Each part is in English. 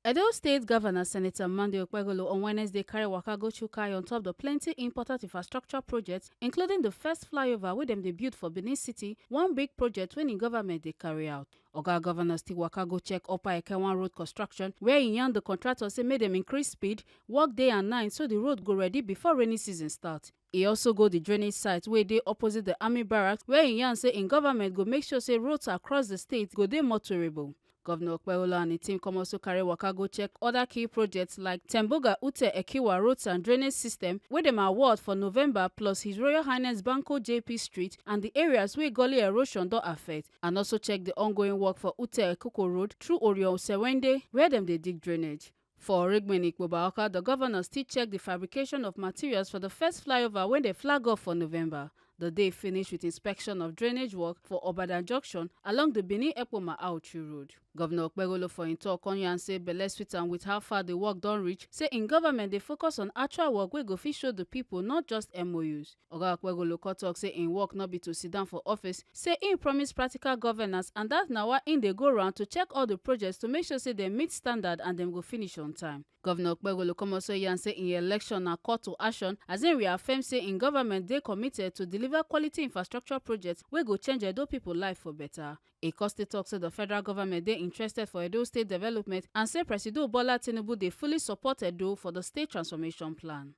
Edo State Governor Senator Monday Okpebholo on Wednesday carry waka go Chukai on top the plenty important infrastructure projects, including the first flyover wey dem dey build for Benin City, one big project wey im government dey carry out. Oga Governor still waka go check upper Ekehuan road construction, where he yarn the contractors say make dem increase speed, work day and night so the road go ready before rainy season start. He also go the drainage site wey dey opposite the army barracks, where he yarn say im government go make sure say roads across the state go dey more tolerable. Governor Okpebholo and the team come also carry waka go check other key projects like Temboga Uteh Ekehuan roads and drainage system wey dem award for November, plus His Royal Highness Banko JP Street and the areas where gully erosion don affect, and also check the ongoing work for Uteh Ekehuan Road through Orion Sewende where dem dey dig drainage. For Oregbeni Flyover, the governor still check the fabrication of materials for the first flyover when they flag off for November. The day finished with inspection of drainage work for Obadan junction along the Benin-Ekpoma Auchi Road. Governor Okpebholo for im talk on yarn say belle sweet am with how far the work don reach, say in government dey focus on actual work wey go fit show the people, not just MOUs. Oga Okpebholo talk say im work no be to sit down for office, say im promise practical governance, and that na why im dey go round to check all the projects to make sure say dem meet standard and dem go finish on time. Governor Okpebholo come also yarn say im election na call to action, as im reaffirm say im government dey committed to deliver quality infrastructure projects wey go change Edo people life for better. Ikoste talk say the federal government dey interested for Edo State development and say President Bola Tinubu dey fully support Edo for the state transformation plan.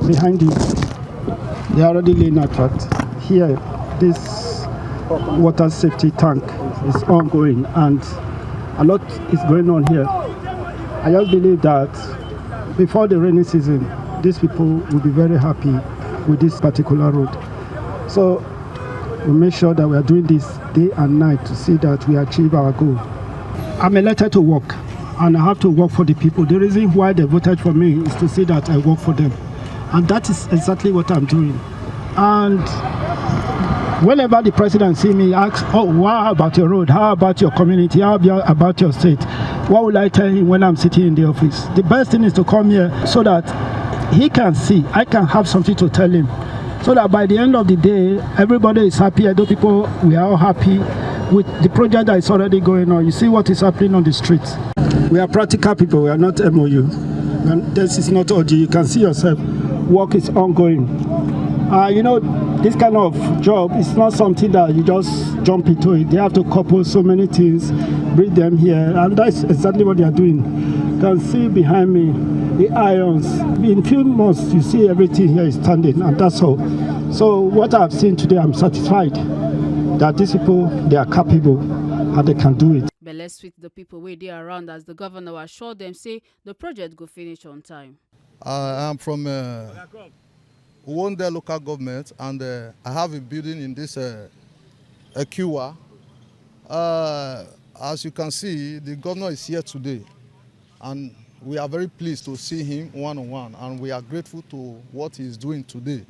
Behind it, they are already laying a tract. Here, this water safety tank is ongoing and a lot is going on here. I just believe that before the rainy season, these people will be very happy with this particular road. So we make sure that we are doing this day and night to see that we achieve our goal. I'm elected to work, and I have to work for the people. The reason why they voted for me is to see that I work for them. And that is exactly what I'm doing. And whenever the president see me ask, oh, how about your road? How about your community? How about your state? What will I tell him when I'm sitting in the office? The best thing is to come here so that he can see, I can have something to tell him. So that by the end of the day, everybody is happy. Edo people, we are all happy with the project that is already going on. You see what is happening on the streets. We are practical people, we are not MOU. And this is not OG. You can see yourself, work is ongoing. You know, this kind of job is not something that you just jump into it. They have to couple so many things, bring them here, and that's exactly what they are doing. You can see behind me the irons. In a few months, you see everything here is standing, and that's all. So what I've seen today, I'm satisfied that these people, they are capable and they can do it. Belle sweet the people wey dey around as the governor assured them say the project go finish on time. I'm from Uteh local government, and I have a building in this Ekehuan. As you can see, the governor is here today, and we are very pleased to see him one-on-one, and we are grateful to what he is doing today.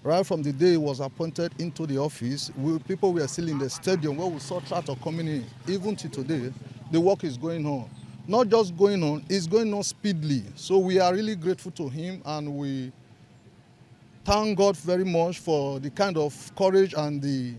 Right from the day he was appointed into the office, people were still in the stadium where we saw tractor coming in. Even to today, the work is going on. Not just going on, it's going on speedily. So we are really grateful to him, and we thank God very much for the kind of courage and the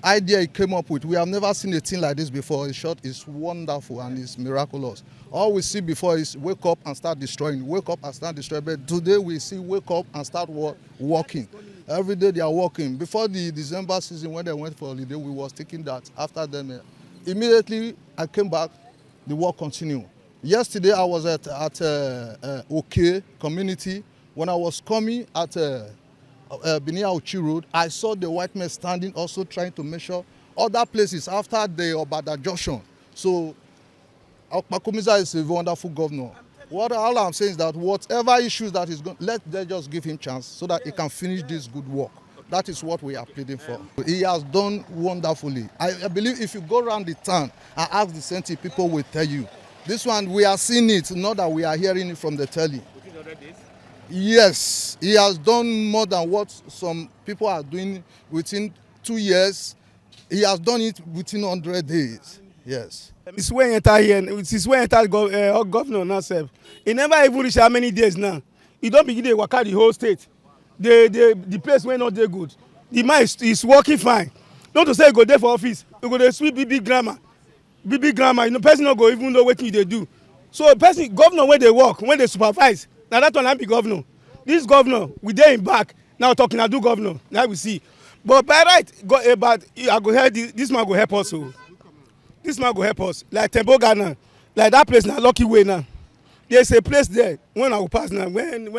idea he came up with. We have never seen a thing like this before. In short, it's wonderful and it's miraculous. All we see before is wake up and start destroying, wake up and start destroying. But today we see wake up and start working. Every day they are working. Before the December season, when they went for holiday, we was thinking that after them. Immediately I came back, the work continued. Yesterday I was at OK community. When I was coming at Benin Auchi Road, I saw the white men standing also trying to measure other places after the Obadan junction. So Makomiza is a wonderful governor. All I'm saying is that whatever issues that is going, let them just give him chance so that he can finish this good work. That is what we are pleading for. He has done wonderfully. I believe if you go around the town and ask the same people will tell you. This one, we are seeing it, not that we are hearing it from the telly. Yes, he has done more than what some people are doing within 2 years. He has done it within 100 days. Yes. It's when he enter here, it's when he enter governor now, sir. He never even reach how many days now. He don't begin to work out the whole state. The place went not there good. The man is working fine. Not to say he go there for office. He go there sweep big grammar. You know, person not go even know what they do. So person governor when they work, when they supervise, now that one I be governor. This governor, we dey him back. Now talking, I do governor. Now we see. But by right, but I go help this man go help us. So this man go help us. Like Temboga now, like that place now, Lucky Way now. There's a place there when I will pass now. When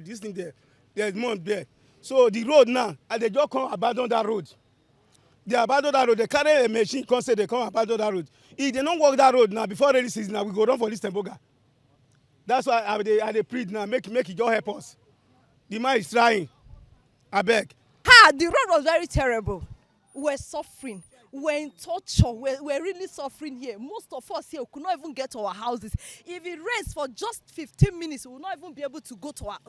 this thing there's month there. So the road now, and they just come abandon that road. They abandon that road. They carry a machine, come say they come abandon that road. If they don't walk that road now, before rainy season now, we go run for this Temboga. That's why I dey plead now, make it just help us. The man is trying. I beg. The road was very terrible. We were suffering. We were in torture. We were really suffering here. Most of us here could not even get to our houses. If it rains for just 15 minutes, we will not even be able to go to our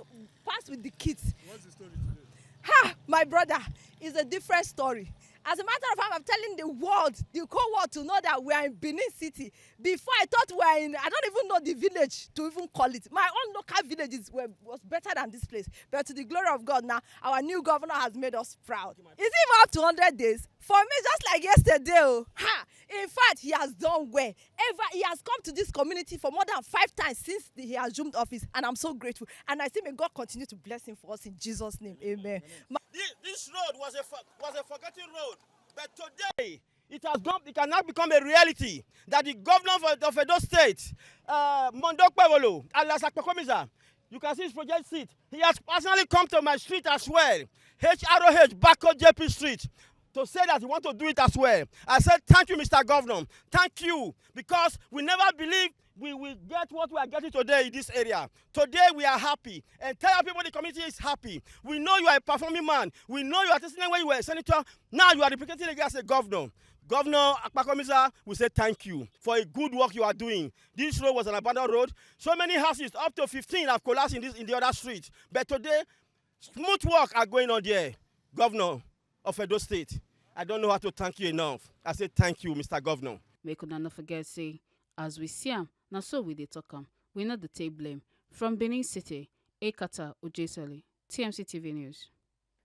pass with the kids. What's the story today? My brother, it's a different story. As a matter of fact, I'm telling the world, the whole world to know that we are in Benin City. Before I thought we were in, I don't even know the village to even call it. My own local villages was better than this place. But to the glory of God now, our new governor has made us proud. Is it even up to 100 days? For me, just like yesterday. In fact, he has done well. He has come to this community for more than 5 times since he has assumed office. And I'm so grateful. And I say may God continue to bless him for us in Jesus' name. Amen. This road was a forgotten road, but today it can now become a reality that the governor of Edo State, Okpebholo, alias Akpekomisa, you can see his project seat. He has personally come to my street as well, HROH Bako JP Street, to say that he wants to do it as well. I said, thank you, Mr. Governor. Thank you, because we never believed we will get what we are getting today in this area. Today we are happy. Entire people in the community is happy. We know you are a performing man. We know you are testing when you were a senator. Now you are replicating again as a governor. Governor Akpekomisa, we say thank you for a good work you are doing. This road was an abandoned road. So many houses, up to 15, have collapsed in the other street. But today, smooth work are going on there. Governor of Edo State, I don't know how to thank you enough. I say thank you, Mr. Governor. Make una not forget, say, as we see am, na so we dey talk am. We no dey take blame. From Benin City, Ekata Ojesele, TMC TV News.